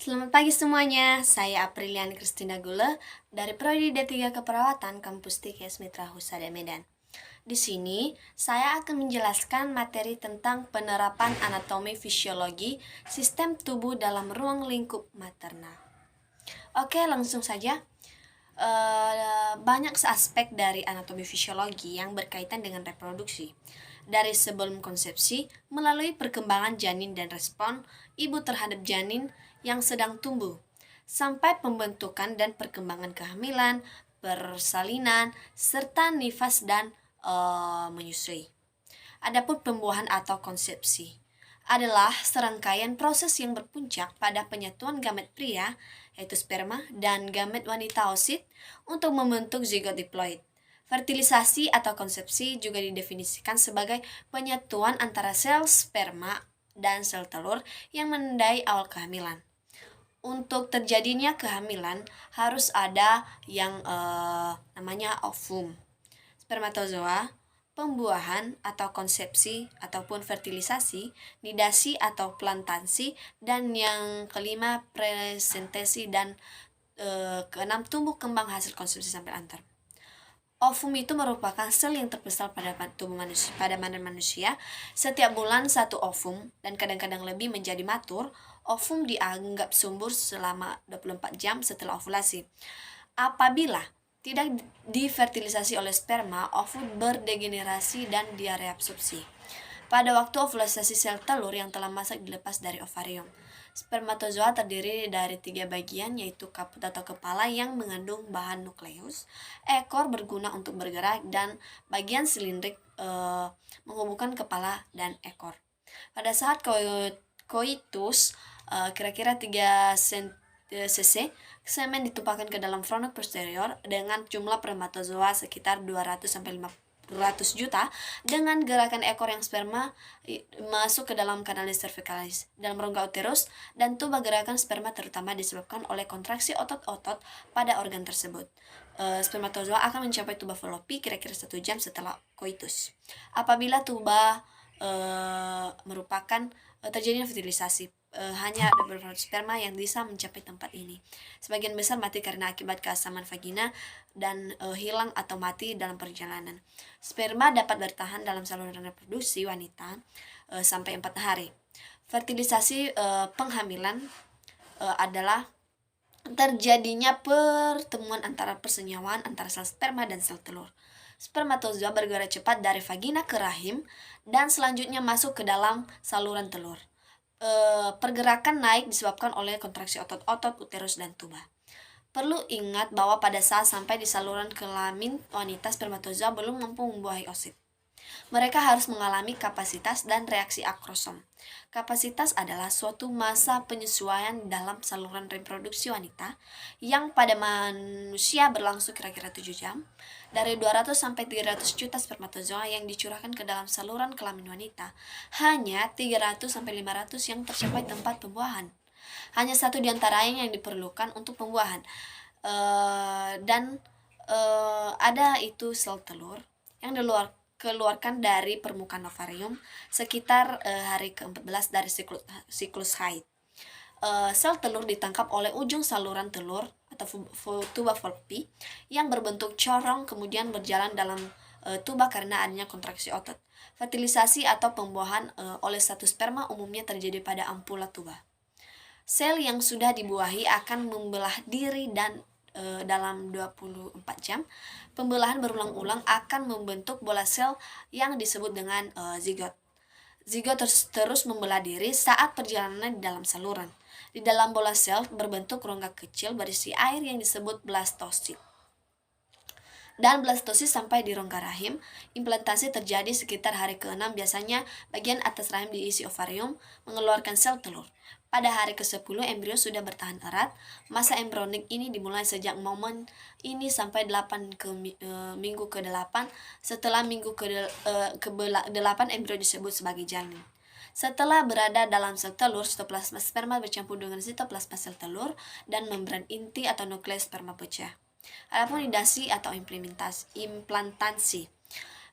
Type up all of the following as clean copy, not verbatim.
Selamat pagi semuanya, saya Aprilian Kristina Gule dari Prodi D3 Keperawatan Kampus TKS Mitra Husada Medan. Di sini, saya akan menjelaskan materi tentang penerapan anatomi fisiologi sistem tubuh dalam ruang lingkup materna. Oke, langsung saja. Banyak aspek dari anatomi fisiologi yang berkaitan dengan reproduksi. Dari sebelum konsepsi, melalui perkembangan janin dan respon ibu terhadap janin yang sedang tumbuh, sampai pembentukan dan perkembangan kehamilan, persalinan, serta nifas dan menyusui. Adapun pembuahan atau konsepsi adalah serangkaian proses yang berpuncak pada penyatuan gamet pria, yaitu sperma, dan gamet wanita oosit untuk membentuk zigot diploid. Fertilisasi atau konsepsi juga didefinisikan sebagai penyatuan antara sel sperma dan sel telur yang menandai awal kehamilan. Untuk terjadinya kehamilan harus ada yang namanya ovum, spermatozoa, pembuahan atau konsepsi ataupun fertilisasi, nidasi atau plantasi, dan yang kelima presentasi, dan keenam tumbuh kembang hasil konsumsi sampai antar. Ovum itu merupakan sel yang terbesar pada tubuh manusia. Pada manusia, setiap bulan satu ovum dan kadang-kadang lebih menjadi matur. Ovum dianggap subur selama 24 jam setelah ovulasi. Apabila tidak difertilisasi oleh sperma, ovum berdegenerasi dan direabsorpsi. Pada waktu ovulasi, sel telur yang telah masak dilepas dari ovarium. Spermatozoa terdiri dari 3 bagian, yaitu kaput atau kepala yang mengandung bahan nukleus, ekor berguna untuk bergerak, dan bagian silindrik menghubungkan kepala dan ekor. Pada saat koitus, kira-kira 3 cc semen ditumpahkan ke dalam fronok posterior dengan jumlah spermatozoa sekitar 200-500 juta, dengan gerakan ekor yang sperma masuk ke dalam kanalis cervicalis dalam rongga uterus, dan tuba gerakan sperma terutama disebabkan oleh kontraksi otot-otot pada organ tersebut. Spermatozoa akan mencapai tuba fallopi kira-kira 1 jam setelah koitus. Apabila tuba merupakan terjadinya fertilisasi, hanya ada beberapa sperma yang bisa mencapai tempat ini. Sebagian besar mati karena akibat keasaman vagina dan hilang atau mati dalam perjalanan. Sperma dapat bertahan dalam saluran reproduksi wanita sampai 4 hari. Fertilisasi penghamilan adalah terjadinya pertemuan antara persenyawaan antara sel sperma dan sel telur. Spermatozoa bergerak cepat dari vagina ke rahim dan selanjutnya masuk ke dalam saluran telur. Pergerakan naik disebabkan oleh kontraksi otot-otot uterus dan tuba. Perlu ingat bahwa pada saat sampai di saluran kelamin wanita, spermatozoa belum mampu membuahi oosit. Mereka harus mengalami kapasitas dan reaksi akrosom. Kapasitas adalah suatu masa penyesuaian dalam saluran reproduksi wanita yang pada manusia berlangsung kira-kira 7 jam. Dari 200 sampai 300 juta spermatozoa yang dicurahkan ke dalam saluran kelamin wanita, hanya 300 sampai 500 yang tercapai tempat pembuahan. Hanya satu di antaranya yang diperlukan untuk pembuahan. Ada itu sel telur yang keluarkan dari permukaan ovarium sekitar hari ke-14 dari siklus haid. Sel telur ditangkap oleh ujung saluran telur atau tuba fallopi yang berbentuk corong, kemudian berjalan dalam tuba karena adanya kontraksi otot. Fertilisasi atau pembuahan oleh satu sperma umumnya terjadi pada ampula tuba. Sel yang sudah dibuahi akan membelah diri dan dalam 24 jam. Pembelahan berulang-ulang akan membentuk bola sel yang disebut dengan zigot. Zigot terus membelah diri saat perjalanan di dalam saluran. Di dalam bola sel berbentuk rongga kecil berisi air yang disebut blastosit. Dan blastosis sampai di rongga rahim. Implantasi terjadi sekitar hari ke-6. Biasanya bagian atas rahim diisi ovarium mengeluarkan sel telur. Pada hari ke-10 embrio sudah bertahan erat. Masa embrionik ini dimulai sejak momen ini sampai minggu ke-8. Setelah minggu ke-8 embrio disebut sebagai janin. Setelah berada dalam sel telur, sitoplasma sperma bercampur dengan sitoplasma sel telur dan membran inti atau nukleus sperma pecah. Adapun nidasi atau implantasi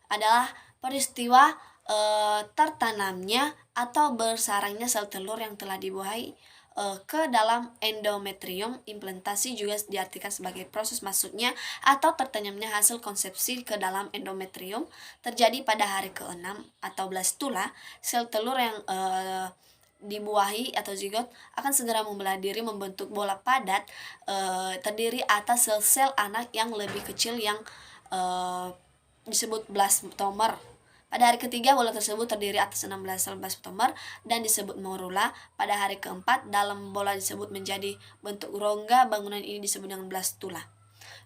adalah peristiwa tertanamnya atau bersarangnya sel telur yang telah dibuahi ke dalam endometrium. Implantasi juga diartikan sebagai proses masuknya atau tertanamnya hasil konsepsi ke dalam endometrium terjadi pada hari ke-6 atau blastula. Sel telur yang dibuahi atau zigot akan segera membelah diri membentuk bola padat terdiri atas sel-sel anak yang lebih kecil yang disebut blastomer. Pada hari ketiga, bola tersebut terdiri atas 16 sel blastomer dan disebut morula. Pada hari keempat, dalam bola disebut menjadi bentuk rongga. Bangunan ini disebut dengan blastula.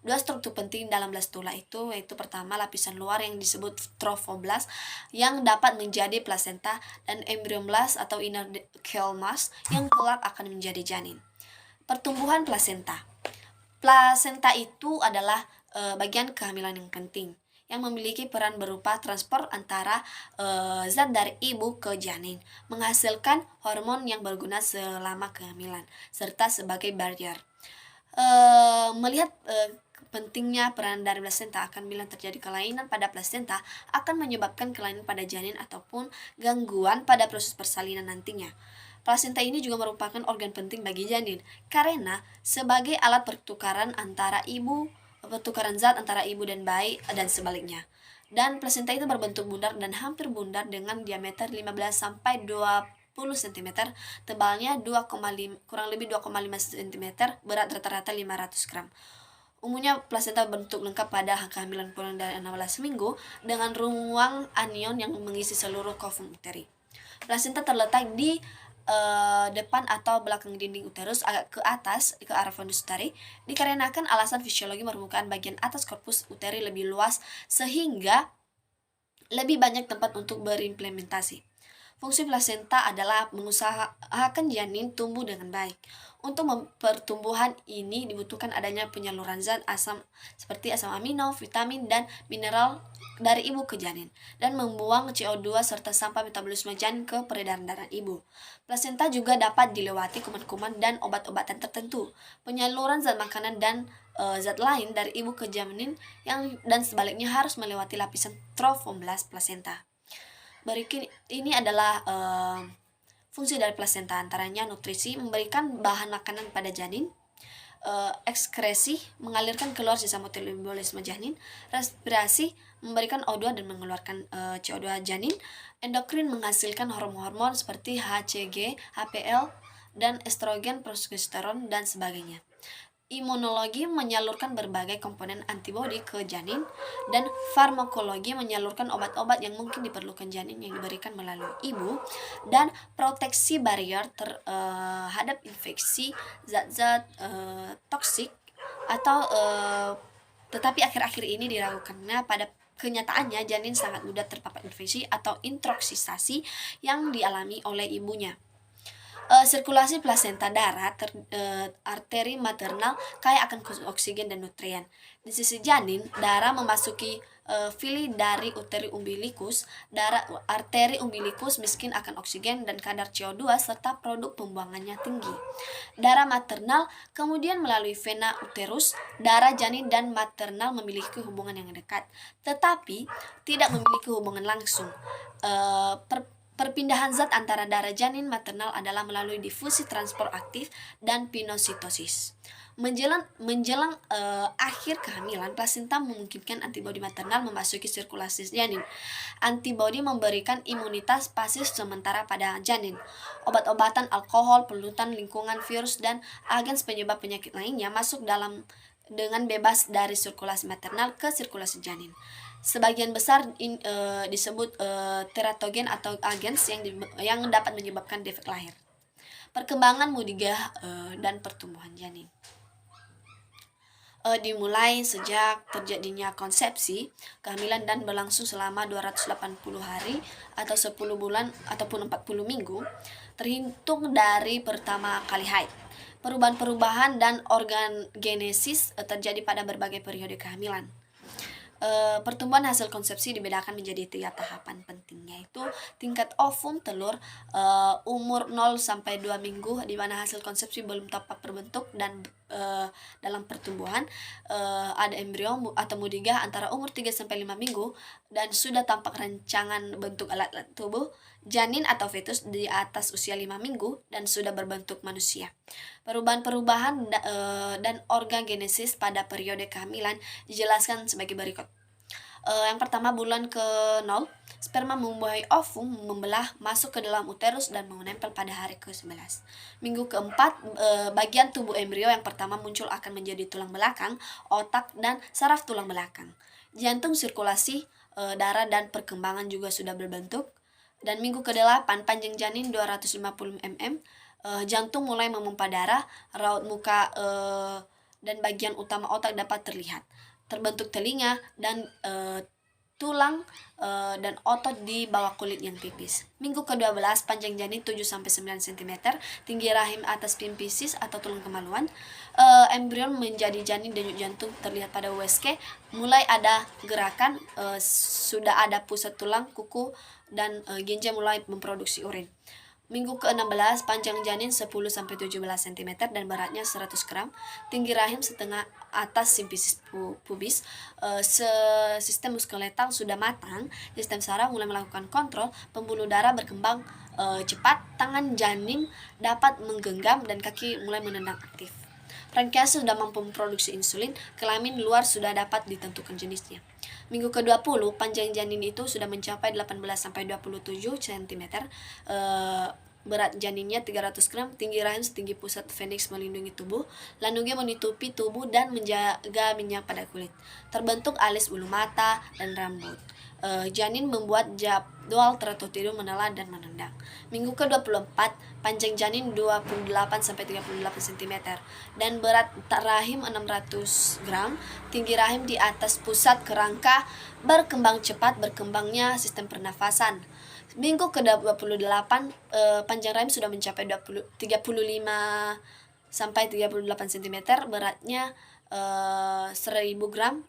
Dua struktur penting dalam blastula itu yaitu pertama lapisan luar yang disebut trophoblast yang dapat menjadi plasenta dan embryoblast atau inner kelmas yang kelak akan menjadi janin. Pertumbuhan plasenta. Plasenta itu adalah bagian kehamilan yang penting yang memiliki peran berupa transport antara zat dari ibu ke janin, menghasilkan hormon yang berguna selama kehamilan, serta sebagai barrier. Melihat pentingnya peran dari plasenta akan bila terjadi kelainan pada plasenta akan menyebabkan kelainan pada janin ataupun gangguan pada proses persalinan nantinya. Plasenta ini juga merupakan organ penting bagi janin karena sebagai alat pertukaran zat antara ibu dan bayi dan sebaliknya. Dan plasenta itu berbentuk bundar dan hampir bundar dengan diameter 15 sampai 20 cm, tebalnya kurang lebih 2,5 cm, berat rata-rata 500 gram. Umumnya plasenta bentuk lengkap pada kehamilan kurang dari 16 minggu dengan ruang anion yang mengisi seluruh kovum uteri. Plasenta terletak di depan atau belakang dinding uterus agak ke atas ke arah fundus uteri dikarenakan alasan fisiologi permukaan bagian atas korpus uteri lebih luas sehingga lebih banyak tempat untuk berimplementasi. Fungsi plasenta adalah mengusahakan janin tumbuh dengan baik. Untuk pertumbuhan ini dibutuhkan adanya penyaluran zat asam seperti asam amino, vitamin, dan mineral dari ibu ke janin dan membuang CO2 serta sampah metabolisme janin ke peredaran darah ibu. Plasenta juga dapat dilewati kuman-kuman dan obat-obatan tertentu. Penyaluran zat makanan dan zat lain dari ibu ke janin dan sebaliknya harus melewati lapisan trophoblast plasenta. Berikut ini adalah fungsi dari plasenta, antaranya nutrisi, memberikan bahan makanan pada janin, ekskresi, mengalirkan keluar sisa metabolisme janin, respirasi, memberikan O2 dan mengeluarkan CO2 janin, endokrin, menghasilkan hormon-hormon seperti HCG, HPL, dan estrogen, progesteron, dan sebagainya. Imunologi menyalurkan berbagai komponen antibodi ke janin, dan farmakologi menyalurkan obat-obat yang mungkin diperlukan janin yang diberikan melalui ibu, dan proteksi barrier terhadap infeksi zat-zat toksik atau tetapi akhir-akhir ini diragukannya pada kenyataannya janin sangat mudah terpapar infeksi atau intoksisasi yang dialami oleh ibunya. Sirkulasi plasenta darah arteri maternal kaya akan oksigen dan nutrien. Di sisi janin, darah memasuki fili dari uteri umbilikus. Arteri umbilikus miskin akan oksigen dan kadar CO2 serta produk pembuangannya tinggi. Darah maternal kemudian melalui vena uterus. Darah janin dan maternal memiliki hubungan yang dekat, tetapi tidak memiliki hubungan langsung. Perpindahan zat antara darah janin maternal adalah melalui difusi transport aktif dan pinositosis. Menjelang akhir kehamilan, plasenta memungkinkan antibodi maternal memasuki sirkulasi janin. Antibodi memberikan imunitas pasif sementara pada janin. Obat-obatan, alkohol, polutan lingkungan, virus, dan agen penyebab penyakit lainnya masuk dengan bebas dari sirkulasi maternal ke sirkulasi janin. Sebagian besar disebut teratogen atau agens yang dapat menyebabkan defek lahir. Perkembangan mudigah dan pertumbuhan janin dimulai sejak terjadinya konsepsi, kehamilan dan berlangsung selama 280 hari atau 10 bulan ataupun 40 minggu terhitung dari pertama kali haid. Perubahan-perubahan dan organogenesis terjadi pada berbagai periode kehamilan. Pertumbuhan hasil konsepsi dibedakan menjadi 3 tahapan penting, yaitu tingkat ovum telur umur 0 sampai 2 minggu di mana hasil konsepsi belum dapat berbentuk, dan dalam pertumbuhan ada embrio atau mudigah antara umur 3 sampai 5 minggu dan sudah tampak rancangan bentuk alat tubuh janin atau fetus di atas usia 5 minggu dan sudah berbentuk manusia. Perubahan-perubahan dan organogenesis pada periode kehamilan dijelaskan sebagai berikut. Yang pertama, bulan ke-0, sperma membuahi ovum, membelah, masuk ke dalam uterus dan menempel pada hari ke-11. Minggu ke-4, bagian tubuh embrio yang pertama muncul akan menjadi tulang belakang, otak, dan saraf tulang belakang. Jantung, sirkulasi darah, dan perkembangan juga sudah berbentuk. Dan minggu ke-8, panjang janin 250 mm, jantung mulai memompa darah, raut muka dan bagian utama otak dapat terlihat. Terbentuk telinga dan tulang dan otot di bawah kulit yang tipis. Minggu ke-12, panjang janin 7-9 cm, tinggi rahim atas pimpisis atau tulang kemaluan. Embrion menjadi janin, denyut jantung terlihat pada USG, mulai ada gerakan, sudah ada pusat tulang, kuku, dan ginjal mulai memproduksi urin. Minggu ke-16, panjang janin 10-17 cm dan beratnya 100 gram. Tinggi rahim setengah atas simfisis pubis. Sistem muskuloskeletal sudah matang. Sistem saraf mulai melakukan kontrol. Pembuluh darah berkembang cepat. Tangan janin dapat menggenggam dan kaki mulai menendang aktif. Pankreas sudah mampu memproduksi insulin. Kelamin luar sudah dapat ditentukan jenisnya. Minggu ke-20, panjang janin itu sudah mencapai 18-27 cm, berat janinnya 300 gram, tinggi rahim setinggi pusat Phoenix melindungi tubuh, lambungnya menutupi tubuh dan menjaga minyak pada kulit. Terbentuk alis, bulu mata, dan rambut. Janin membuat jadwal teratur tidur, menelan, dan menendang. Minggu ke-24, panjang janin 28-38 cm dan berat rahim 600 gram, tinggi rahim di atas pusat kerangka, berkembang cepat, berkembangnya sistem pernafasan. Minggu ke-28, panjang rahim sudah mencapai 35 sampai 38 cm, beratnya 1000 gram.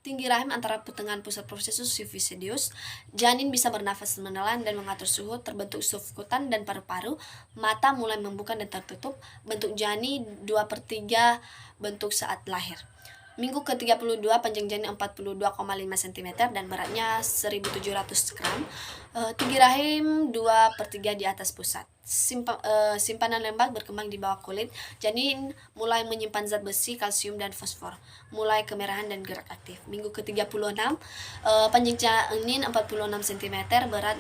Tinggi rahim antara pertengahan pusat prosesus sufficidius. Janin bisa bernafas, menelan, dan mengatur suhu. Terbentuk sufkutan dan paru-paru. Mata mulai membuka dan tertutup. Bentuk janin 2/3 bentuk saat lahir. Minggu ke-32, panjang janin 42,5 cm dan beratnya 1700 gram. Tinggi rahim 2/3 di atas pusat. Simpanan lembab berkembang di bawah kulit. Janin mulai menyimpan zat besi, kalsium, dan fosfor. Mulai kemerahan dan gerak aktif. Minggu ke-36, panjang janin 46 cm, berat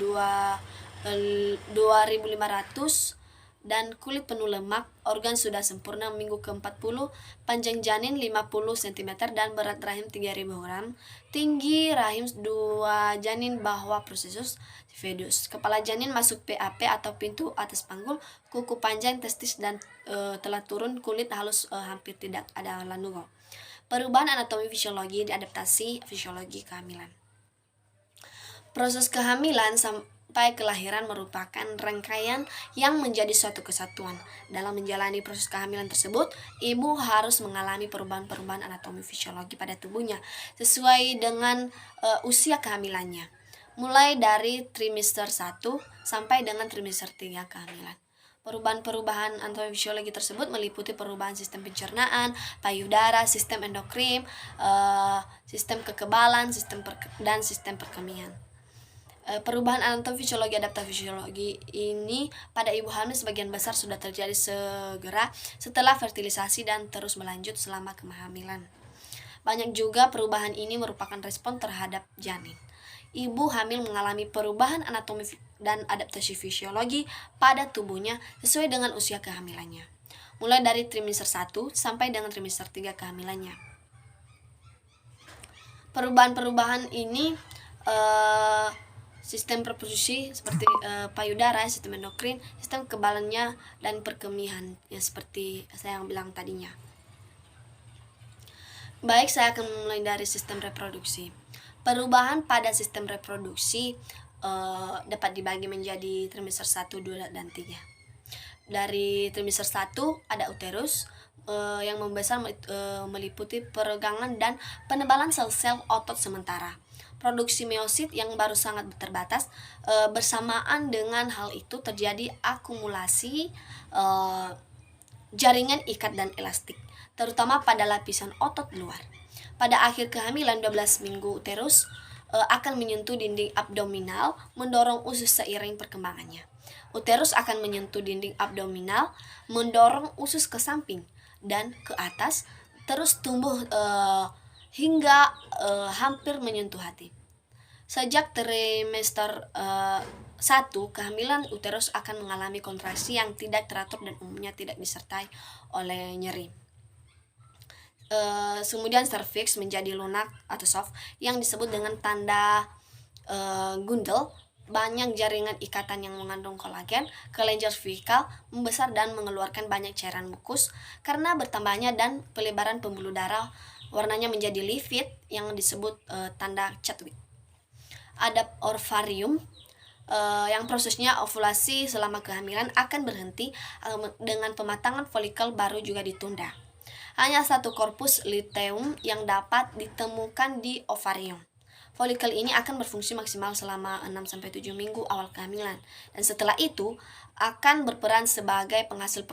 2500 dan kulit penuh lemak. Organ sudah sempurna. Minggu ke-40, panjang janin 50 cm dan berat rahim 3000 gram. Tinggi rahim 2 janin bawah prosesus fetus. Kepala janin masuk PAP atau pintu atas panggul. Kuku panjang, testis dan telah turun. Kulit halus, hampir tidak ada lanugo. Perubahan anatomi fisiologi, adaptasi fisiologi kehamilan. Proses kehamilan sampai kelahiran merupakan rangkaian yang menjadi suatu kesatuan. Dalam menjalani proses kehamilan tersebut, ibu harus mengalami perubahan-perubahan anatomi fisiologi pada tubuhnya sesuai dengan usia kehamilannya. Mulai dari trimester 1 sampai dengan trimester 3 kehamilan. Perubahan-perubahan anatomi fisiologi tersebut meliputi perubahan sistem pencernaan, payudara, sistem endokrin, sistem kekebalan, dan sistem perkemihan. Perubahan anatomi fisiologi adaptasi fisiologi ini pada ibu hamil sebagian besar sudah terjadi segera setelah fertilisasi dan terus berlanjut selama kehamilan. Banyak juga perubahan ini merupakan respon terhadap janin. Ibu hamil mengalami perubahan anatomi dan adaptasi fisiologi pada tubuhnya sesuai dengan usia kehamilannya. Mulai dari trimester 1 sampai dengan trimester 3 kehamilannya. Perubahan-perubahan ini sistem reproduksi seperti payudara, sistem endokrin, sistem kekebalannya, dan perkemihan ya seperti saya yang bilang tadinya. Baik, saya akan mulai dari sistem reproduksi. Perubahan pada sistem reproduksi dapat dibagi menjadi trimester 1, 2, dan 3. Dari trimester 1 ada uterus yang membesar, meliputi peregangan dan penebalan sel-sel otot sementara. Produksi meosit yang baru sangat terbatas. Bersamaan dengan hal itu terjadi akumulasi jaringan ikat dan elastik, terutama pada lapisan otot luar. Pada akhir kehamilan 12 minggu uterus, akan menyentuh dinding abdominal, mendorong usus seiring perkembangannya. Uterus akan menyentuh dinding abdominal, mendorong usus ke samping dan ke atas, terus tumbuh hingga hampir menyentuh hati. Sejak trimester 1, kehamilan uterus akan mengalami kontraksi yang tidak teratur dan umumnya tidak disertai oleh nyeri. Kemudian serviks menjadi lunak atau soft yang disebut dengan tanda gundel. Banyak jaringan ikatan yang mengandung kolagen, kelenjar cervical membesar dan mengeluarkan banyak cairan mukus karena bertambahnya dan pelebaran pembuluh darah. Warnanya menjadi livid yang disebut tanda Chadwick. Ada ovarium yang prosesnya ovulasi selama kehamilan akan berhenti dengan pematangan folikel baru juga ditunda. Hanya satu korpus luteum yang dapat ditemukan di ovarium. Folikel ini akan berfungsi maksimal selama 6-7 minggu awal kehamilan, dan setelah itu akan berperan sebagai penghasil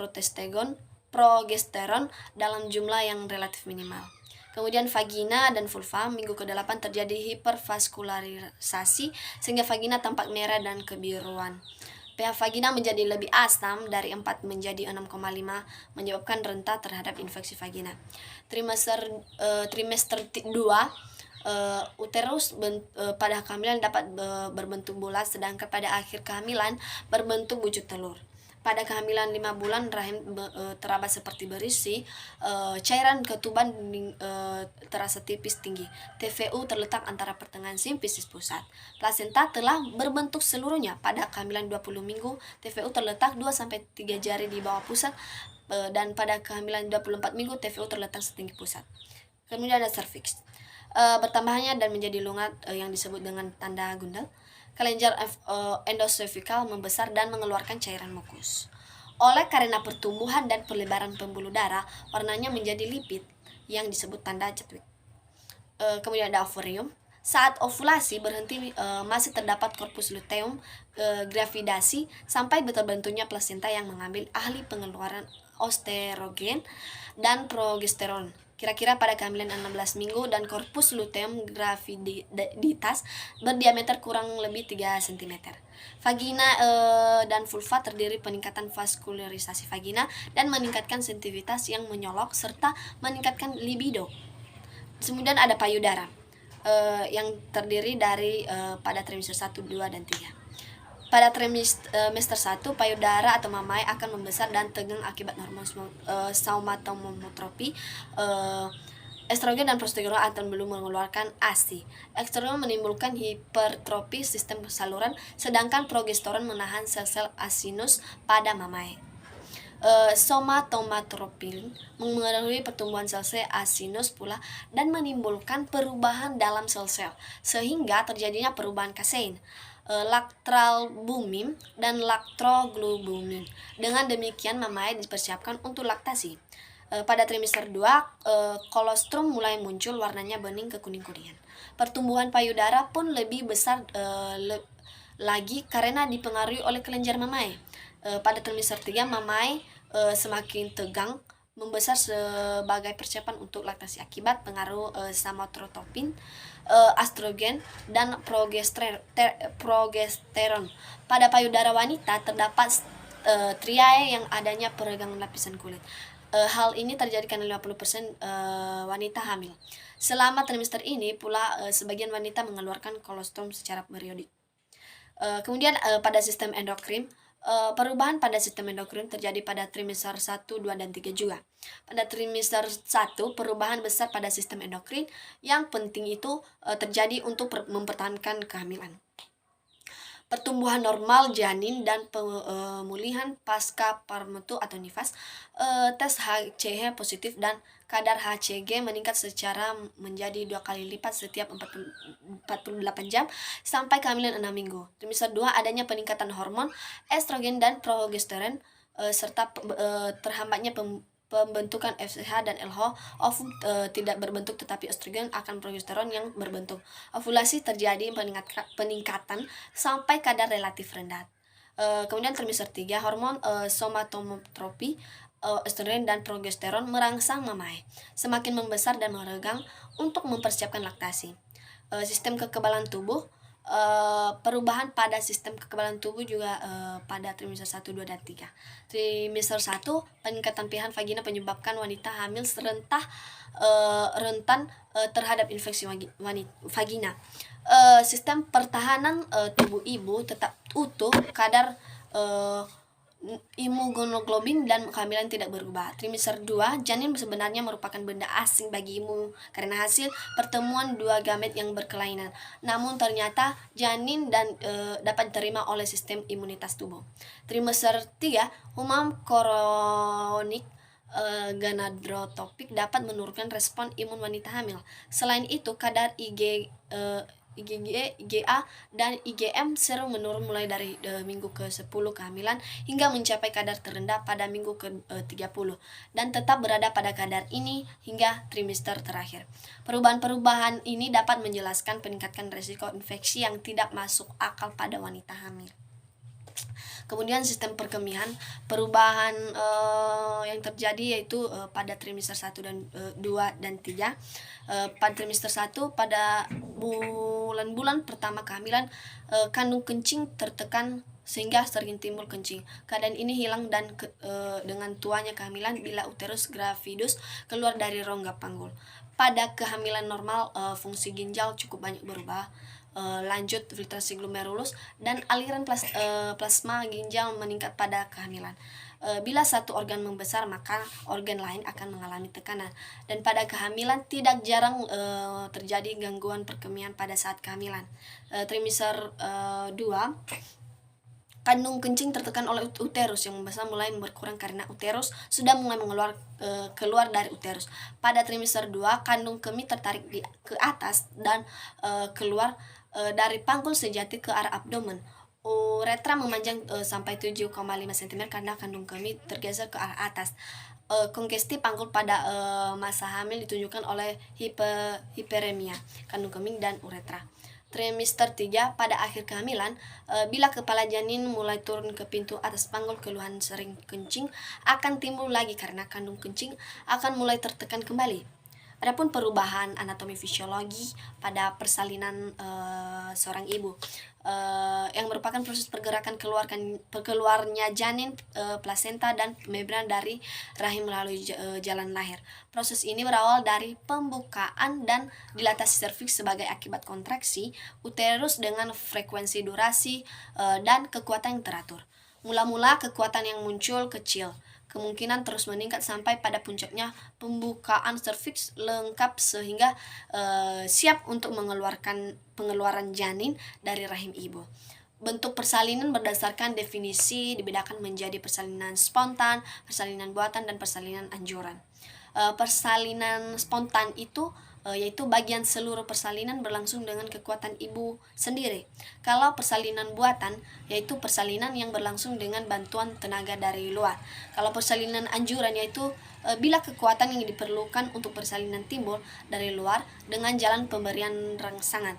progesteron dalam jumlah yang relatif minimal. Kemudian vagina dan vulva, minggu ke-8 terjadi hipervaskularisasi sehingga vagina tampak merah dan kebiruan. pH vagina menjadi lebih asam dari 4 menjadi 6,5 menyebabkan rentan terhadap infeksi vagina. Trimester 2 uterus pada kehamilan dapat berbentuk bulat, sedangkan pada akhir kehamilan berbentuk bujuk telur. Pada kehamilan 5 bulan rahim teraba seperti berisi, cairan ketuban terasa tipis tinggi. TVU terletak antara pertengahan simfisis pusat. Plasenta telah berbentuk seluruhnya. Pada kehamilan 20 minggu, TVU terletak 2-3 jari di bawah pusat, dan pada kehamilan 24 minggu TVU terletak setinggi pusat. Kemudian ada serviks. Bertambahnya dan menjadi lungat yang disebut dengan tanda gundal. Kelenjar endocervical membesar dan mengeluarkan cairan mukus. Oleh karena pertumbuhan dan pelebaran pembuluh darah, warnanya menjadi lipid yang disebut tanda Chadwick. Kemudian ada ovarium. Saat ovulasi berhenti masih terdapat korpus luteum gravidasi sampai terbentuknya plasenta yang mengambil ahli pengeluaran estrogen dan progesteron. Kira-kira pada kehamilan 16 minggu dan korpus luteum graviditas berdiameter kurang lebih 3 cm. Vagina dan vulva terdiri peningkatan vaskularisasi vagina dan meningkatkan sensitivitas yang menyolok serta meningkatkan libido. Kemudian ada payudara yang terdiri dari pada trimester 1, 2, dan 3. Pada trimester 1, payudara atau mamai akan membesar dan tegang akibat hormon somatotropi. Estrogen dan progesteron akan belum mengeluarkan ASI. Estrogen menimbulkan hipertrofi sistem saluran, sedangkan progesteron menahan sel-sel asinus pada mamai. Somatotropin mengaruhi pertumbuhan sel-sel asinus pula dan menimbulkan perubahan dalam sel-sel, sehingga terjadinya perubahan kasein, laktalbumin dan laktroglobumin. Dengan demikian mamai dipersiapkan untuk laktasi. Pada trimester 2, kolostrum mulai muncul, warnanya bening ke kuning-kuningan. Pertumbuhan payudara pun lebih besar lagi karena dipengaruhi oleh kelenjar mamai. Pada trimester 3, mamai semakin tegang membesar sebagai persiapan untuk laktasi akibat pengaruh somatotropin, estrogen, dan progesteron. Pada payudara wanita terdapat triae yang adanya peregangan lapisan kulit. Hal ini terjadi karena 50% wanita hamil. Selama trimester ini pula sebagian wanita mengeluarkan kolostrum secara periodik. Kemudian pada sistem endokrin, perubahan pada sistem endokrin terjadi pada trimester 1, 2, dan 3 juga. Pada trimester 1, perubahan besar pada sistem endokrin yang penting itu terjadi untuk mempertahankan kehamilan. Pertumbuhan normal janin dan pemulihan pasca parmetu atau nifas, tes HCG positif dan kadar HCG meningkat secara menjadi 2 kali lipat setiap 48 jam sampai kehamilan 6 minggu. Trimester 2 adanya peningkatan hormon estrogen dan progesteron serta terhambatnya pembentukan FSH dan LH. Ovum tidak berbentuk tetapi estrogen akan progesteron yang berbentuk. Ovulasi terjadi peningkatan sampai kadar relatif rendah. Kemudian trimester 3, hormon somatotropi, estrogen dan progesteron merangsang mamai semakin membesar dan meregang untuk mempersiapkan laktasi. sistem kekebalan tubuh. Perubahan pada sistem kekebalan tubuh juga pada trimester 1, 2, dan 3. Trimester 1, peningkatan pH vagina menyebabkan wanita hamil rentan terhadap infeksi vagina. Sistem pertahanan tubuh ibu tetap utuh, kadar imunoglobulin dan kehamilan tidak berubah. Trimester 2, janin sebenarnya merupakan benda asing bagi ibu karena hasil pertemuan dua gamet yang berkelainan. Namun ternyata janin dapat diterima oleh sistem imunitas tubuh. Trimester 3, humam kronik gonadotropik dapat menurunkan respon imun wanita hamil. Selain itu, kadar IgG, IgA, dan IgM serum menurun mulai dari minggu ke-10 kehamilan hingga mencapai kadar terendah pada minggu ke-30 dan tetap berada pada kadar ini hingga trimester terakhir. Perubahan-perubahan ini dapat menjelaskan peningkatan risiko infeksi yang tidak masuk akal pada wanita hamil. Kemudian sistem perkemihan, perubahan yang terjadi yaitu pada trimester 1 dan 2 dan 3. Pada trimester 1, pada bulan-bulan pertama kehamilan, kandung kencing tertekan sehingga sering timbul kencing. Keadaan ini hilang dengan tuanya kehamilan bila uterus gravidus keluar dari rongga panggul. Pada kehamilan normal, fungsi ginjal cukup banyak berubah. Lanjut filtrasi glomerulus dan aliran plasma ginjal meningkat pada kehamilan. Bila satu organ membesar, maka organ lain akan mengalami tekanan. Dan pada kehamilan tidak jarang terjadi gangguan perkemihan pada saat kehamilan. Trimester 2, kandung kencing tertekan oleh uterus yang membesar mulai berkurang karena uterus sudah mulai keluar dari uterus. Pada trimester 2, kandung kemih tertarik ke atas dan keluar dari panggul sejati ke arah abdomen. Uretra memanjang sampai 7,5 cm karena kandung kemih tergeser ke arah atas. Kongesti panggul pada masa hamil ditunjukkan oleh hiperemia kandung kemih dan uretra. Trimester 3, pada akhir kehamilan, bila kepala janin mulai turun ke pintu atas panggul, keluhan sering kencing akan timbul lagi karena kandung kencing akan mulai tertekan kembali. Adapun perubahan anatomi fisiologi pada persalinan seorang ibu yang merupakan proses pergerakan keluarnya janin, plasenta, dan membran dari rahim melalui jalan lahir. Proses ini berawal dari pembukaan dan dilatasi serviks sebagai akibat kontraksi uterus dengan frekuensi durasi dan kekuatan yang teratur. Mula-mula kekuatan yang muncul kecil, kemungkinan terus meningkat sampai pada puncaknya pembukaan serviks lengkap sehingga siap untuk pengeluaran janin dari rahim ibu. Bentuk persalinan berdasarkan definisi dibedakan menjadi persalinan spontan, persalinan buatan, dan persalinan anjuran. Persalinan spontan itu yaitu bagian seluruh persalinan berlangsung dengan kekuatan ibu sendiri. Kalau persalinan buatan yaitu persalinan yang berlangsung dengan bantuan tenaga dari luar. Kalau persalinan anjuran yaitu bila kekuatan yang diperlukan untuk persalinan timbul dari luar dengan jalan pemberian rangsangan.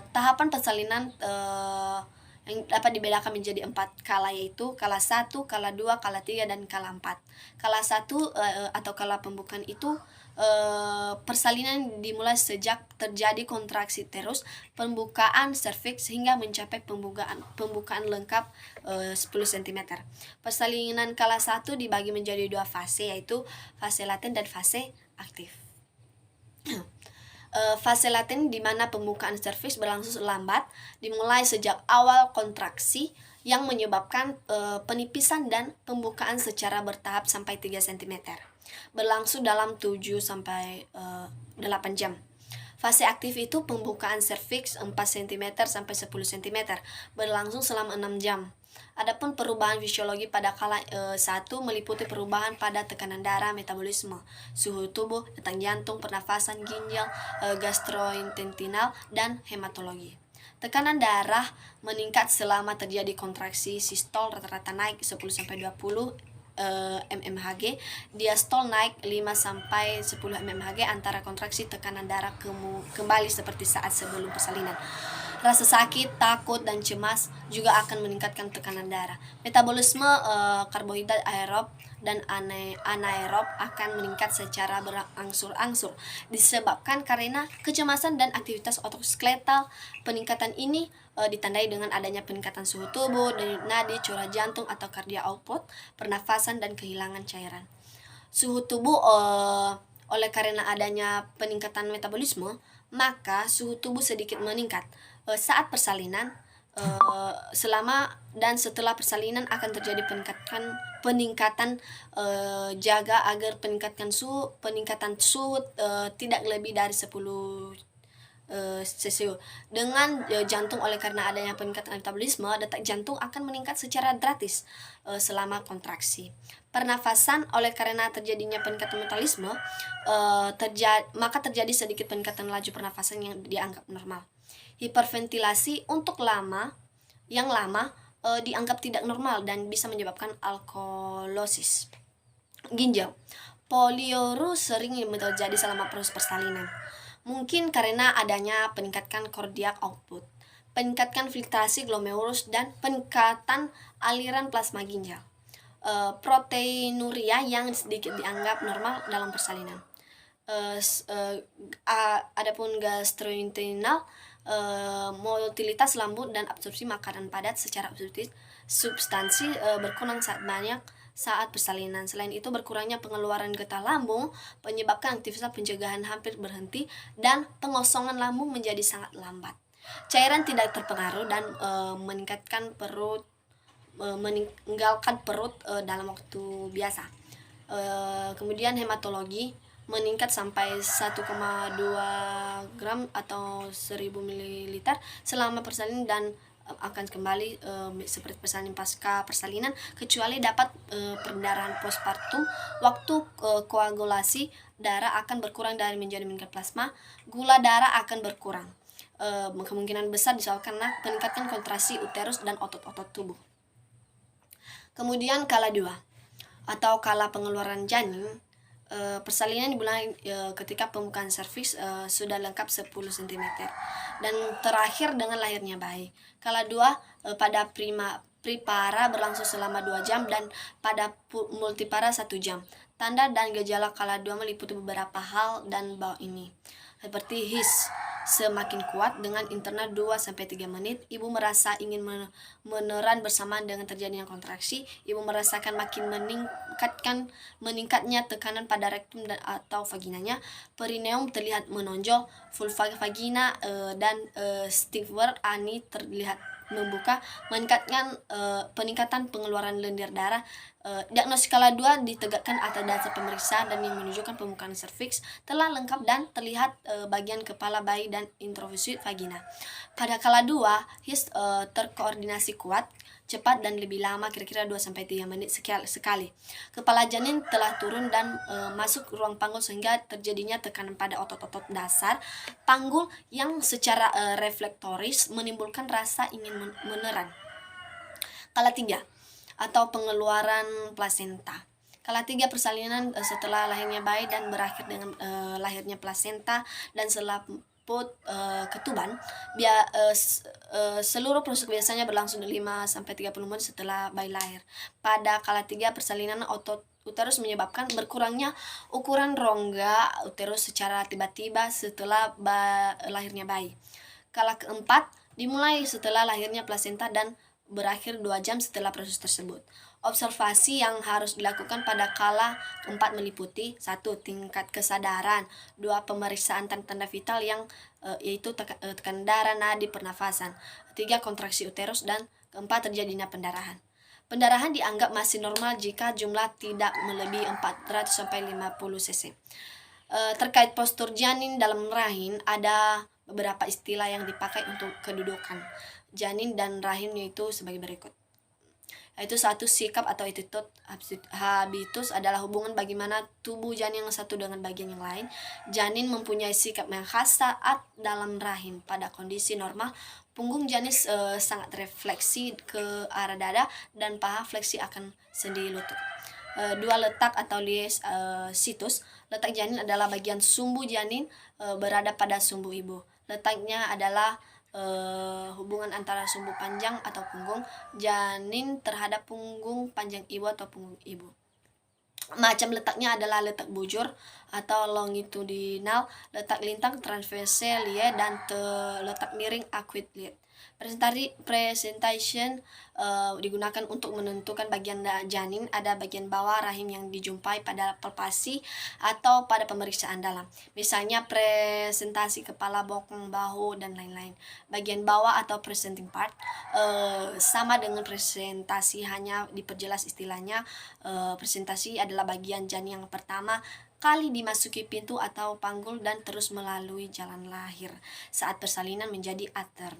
Tahapan persalinan yang dapat dibedakan menjadi 4 kala, yaitu kala 1, kala 2, kala 3, dan kala 4. Kala 1 atau kala pembukaan itu persalinan dimulai sejak terjadi kontraksi uterus, pembukaan serviks hingga mencapai pembukaan lengkap 10 cm. Persalinan kala 1 dibagi menjadi 2 fase, yaitu fase laten dan fase aktif. Fase laten di mana pembukaan serviks berlangsung lambat, dimulai sejak awal kontraksi yang menyebabkan penipisan dan pembukaan secara bertahap sampai 3 cm. Berlangsung dalam 7 sampai 8 jam. Fase aktif itu pembukaan serviks 4 cm sampai 10 cm, berlangsung selama 6 jam. Adapun perubahan fisiologi pada kala 1 meliputi perubahan pada tekanan darah, metabolisme, suhu tubuh, detak jantung, pernafasan, ginjal, gastrointestinal, dan hematologi. Tekanan darah meningkat selama terjadi kontraksi. Sistol rata-rata naik 10-20 mmHg, diastol naik 5-10 mmHg antara kontraksi. Tekanan darah kembali seperti saat sebelum persalinan. Rasa sakit, takut, dan cemas juga akan meningkatkan tekanan darah. Metabolisme karbohidrat aerob dan anaerob akan meningkat secara berangsur-angsur disebabkan karena kecemasan dan aktivitas otoskletal. Peningkatan ini ditandai dengan adanya peningkatan suhu tubuh, denyut nadi, curah jantung atau cardiac output, pernafasan dan kehilangan cairan. Suhu tubuh oleh karena adanya peningkatan metabolisme, maka suhu tubuh sedikit meningkat saat persalinan. Selama dan setelah persalinan akan terjadi peningkatan jaga agar peningkatan suhu tidak lebih dari 10 cc. Dengan jantung oleh karena adanya peningkatan metabolisme, detak jantung akan meningkat secara drastis selama kontraksi. Pernafasan oleh karena terjadinya peningkatan metabolisme, maka terjadi sedikit peningkatan laju pernafasan yang dianggap normal. Hiperventilasi untuk yang lama dianggap tidak normal dan bisa menyebabkan alkalosis. Ginjal. Poliurus sering terjadi selama proses persalinan. Mungkin karena adanya peningkatan cardiac output, peningkatan filtrasi glomerulus, dan peningkatan aliran plasma ginjal. Proteinuria yang sedikit dianggap normal dalam persalinan. Adapun gastrointestinal, motilitas lambung dan absorpsi makanan padat secara substansi berkurang saat persalinan. Selain itu, berkurangnya pengeluaran getah lambung menyebabkan aktivitas pencegahan hampir berhenti dan pengosongan lambung menjadi sangat lambat. Cairan tidak terpengaruh dan meninggalkan perut dalam waktu biasa. Kemudian hematologi meningkat sampai 1,2 gram atau 1000 ml selama persalinan dan akan kembali seperti persalinan pasca persalinan, kecuali dapat perdarahan postpartum. Waktu koagulasi darah akan berkurang dari meningkat plasma, gula darah akan berkurang. Kemungkinan besar disebabkan karena peningkatan kontraksi uterus dan otot-otot tubuh. Kemudian kala 2 atau kala pengeluaran janin. Persalinan dimulai ketika pembukaan serviks sudah lengkap 10 cm dan terakhir dengan lahirnya bayi. Kala 2 pada pripara berlangsung selama 2 jam dan pada multipara 1 jam. Tanda dan gejala kala 2 meliputi beberapa hal dan bawah ini. Seperti his semakin kuat dengan internal 2-3 menit. Ibu merasa ingin meneran bersamaan dengan terjadinya kontraksi. Ibu merasakan makin meningkatnya tekanan pada rektum atau vaginanya. Perineum terlihat menonjol. Vulva vagina dan stifler ani terlihat membuka, peningkatan pengeluaran lendir darah. Diagnosis skala 2 ditegakkan atas dasar pemeriksaan dan yang menunjukkan pembukaan serviks telah lengkap dan terlihat bagian kepala bayi dan introfusi vagina. Pada kala 2, his terkoordinasi kuat, cepat dan lebih lama, kira-kira 2-3 menit sekali. Kepala janin telah turun dan masuk ruang panggul sehingga terjadinya tekanan pada otot-otot dasar panggul yang secara reflektoris menimbulkan rasa ingin meneran. Kala 3 atau pengeluaran plasenta. Kala 3 persalinan setelah lahirnya bayi dan berakhir dengan lahirnya plasenta dan selaput ketuban. Seluruh proses biasanya berlangsung 5-30 menit setelah bayi lahir. Pada kala 3 persalinan otot uterus menyebabkan berkurangnya ukuran rongga uterus secara tiba-tiba setelah lahirnya bayi. Kala keempat dimulai setelah lahirnya plasenta dan berakhir 2 jam setelah proses tersebut. Observasi yang harus dilakukan pada kala keempat meliputi 1. Tingkat kesadaran, 2. Pemeriksaan tanda-tanda vital yang yaitu tekanan darah, nadi, pernafasan, 3. Kontraksi uterus, dan 4. Terjadinya pendarahan. Pendarahan dianggap masih normal jika jumlah tidak melebihi 400-50 cc. Terkait postur janin dalam rahim, ada beberapa istilah yang dipakai untuk kedudukan janin dan rahim, yaitu sebagai berikut. Yaitu 1. Sikap atau attitude. Habitus adalah hubungan bagaimana tubuh janin yang satu dengan bagian yang lain. Janin mempunyai sikap yang khas saat dalam rahim. Pada kondisi normal, punggung janin sangat refleksi ke arah dada dan paha fleksi akan sendi lutut. 2. Letak atau situs. Letak janin adalah bagian sumbu janin berada pada sumbu ibu. Letaknya adalah hubungan antara sumbu panjang atau punggung janin terhadap punggung panjang ibu atau punggung ibu. Macam letaknya adalah letak bujur atau longitudinal, letak lintang transversal dan letak miring acute. Presentation digunakan untuk menentukan bagian janin. Ada bagian bawah rahim yang dijumpai pada palpasi atau pada pemeriksaan dalam. Misalnya presentasi kepala, bokong, bahu, dan lain-lain. Bagian bawah atau presenting part sama dengan presentasi, hanya diperjelas istilahnya. Presentasi adalah bagian janin yang pertama kali dimasuki pintu atau panggul dan terus melalui jalan lahir saat persalinan menjadi uter.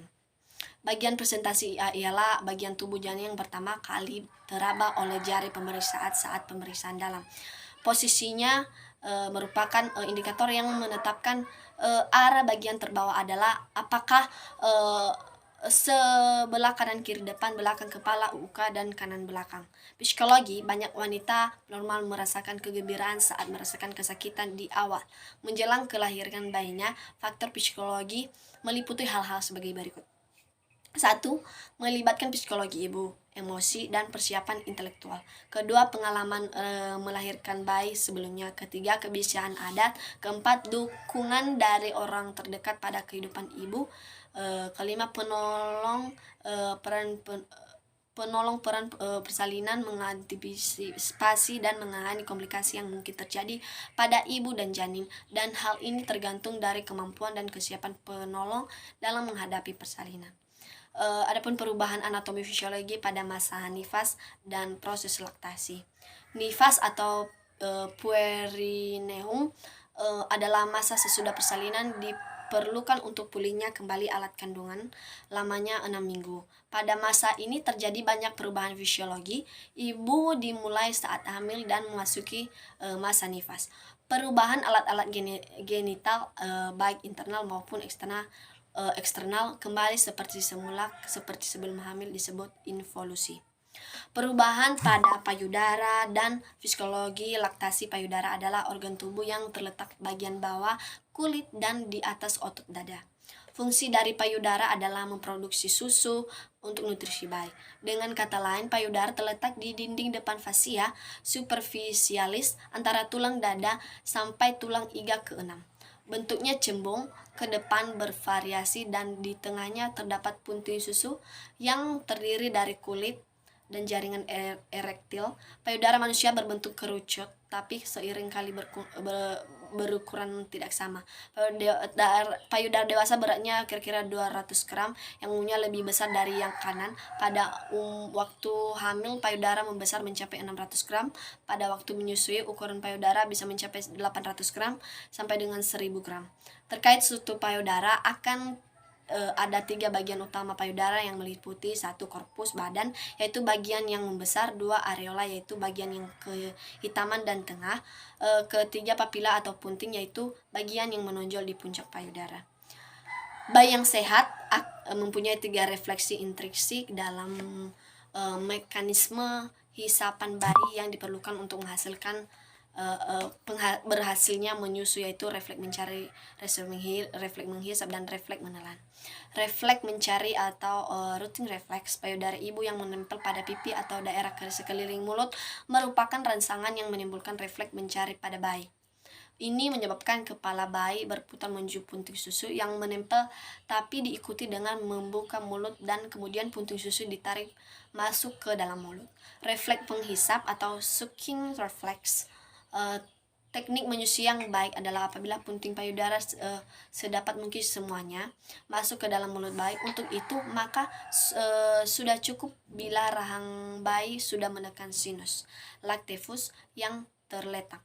Bagian presentasi ialah bagian tubuh janin yang pertama kali teraba oleh jari pemeriksaan saat pemeriksaan dalam. Posisinya merupakan indikator yang menetapkan arah bagian terbawah adalah apakah sebelah kanan kiri, depan belakang kepala, muka, dan kanan belakang. Psikologi, banyak wanita normal merasakan kegembiraan saat merasakan kesakitan di awal menjelang kelahiran bayinya. Faktor psikologi meliputi hal-hal sebagai berikut. 1. Melibatkan psikologi ibu, emosi, dan persiapan intelektual. Kedua, pengalaman melahirkan bayi sebelumnya. Ketiga, kebiasaan adat. Keempat, dukungan dari orang terdekat pada kehidupan ibu. Kelima, penolong persalinan, mengantisipasi dan menangani komplikasi yang mungkin terjadi pada ibu dan janin, dan hal ini tergantung dari kemampuan dan kesiapan penolong dalam menghadapi persalinan. Adapun perubahan anatomi fisiologi pada masa nifas dan proses laktasi. Nifas atau puerineum adalah masa sesudah persalinan, diperlukan untuk pulihnya kembali alat kandungan, lamanya 6 minggu. Pada masa ini terjadi banyak perubahan fisiologi. Ibu dimulai saat hamil dan memasuki masa nifas. Perubahan alat-alat genital baik internal maupun eksternal kembali seperti semula, seperti sebelum hamil, disebut involusi. Perubahan pada payudara dan fisiologi laktasi. Payudara adalah organ tubuh yang terletak bagian bawah kulit dan di atas otot dada. Fungsi dari payudara adalah memproduksi susu untuk nutrisi bayi. Dengan kata lain, payudara terletak di dinding depan fasia superficialis antara tulang dada sampai tulang iga ke-6. Bentuknya cembung, ke depan bervariasi, dan di tengahnya terdapat puntung susu yang terdiri dari kulit dan jaringan erektil. Payudara manusia berbentuk kerucut, tapi seiring kali berukuran tidak sama. Payudara dewasa beratnya kira-kira 200 gram, yang umumnya lebih besar dari yang kanan. Pada waktu hamil, payudara membesar mencapai 600 gram. Pada waktu menyusui, ukuran payudara bisa mencapai 800 gram sampai dengan 1000 gram. Terkait struktur payudara, akan ada 3 bagian utama payudara yang meliputi: 1. Korpus badan, yaitu bagian yang membesar. 2. Areola, yaitu bagian yang kehitaman dan tengah. Ketiga, papila atau punting, yaitu bagian yang menonjol di puncak payudara. Bayi yang sehat mempunyai 3 refleksi intrinsik dalam mekanisme hisapan bayi yang diperlukan untuk menghasilkan berhasilnya menyusui, yaitu refleks mencari, refleks menghisap, dan refleks menelan. Refleks mencari atau rooting reflex payudara ibu yang menempel pada pipi atau daerah sekeliling mulut merupakan rangsangan yang menimbulkan refleks mencari pada bayi. Ini menyebabkan kepala bayi berputar menuju puntung susu yang menempel, tapi diikuti dengan membuka mulut dan kemudian puntung susu ditarik masuk ke dalam mulut. Refleks penghisap atau sucking reflex. Teknik menyusui yang baik adalah apabila punting payudara sedapat mungkin semuanya masuk ke dalam mulut bayi. Untuk itu, maka sudah cukup bila rahang bayi sudah menekan sinus lacteus yang terletak.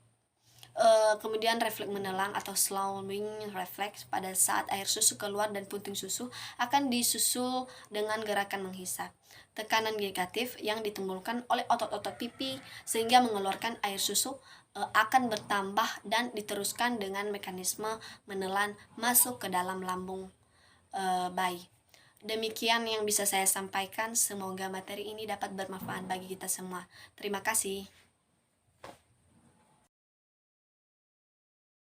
Kemudian refleks menelan atau swallowing reflex. Pada saat air susu keluar dan puntung susu akan disusul dengan gerakan menghisap. Tekanan negatif yang ditimbulkan oleh otot-otot pipi sehingga mengeluarkan air susu akan bertambah dan diteruskan dengan mekanisme menelan masuk ke dalam lambung bayi. Demikian yang bisa saya sampaikan. Semoga materi ini dapat bermanfaat bagi kita semua. Terima kasih.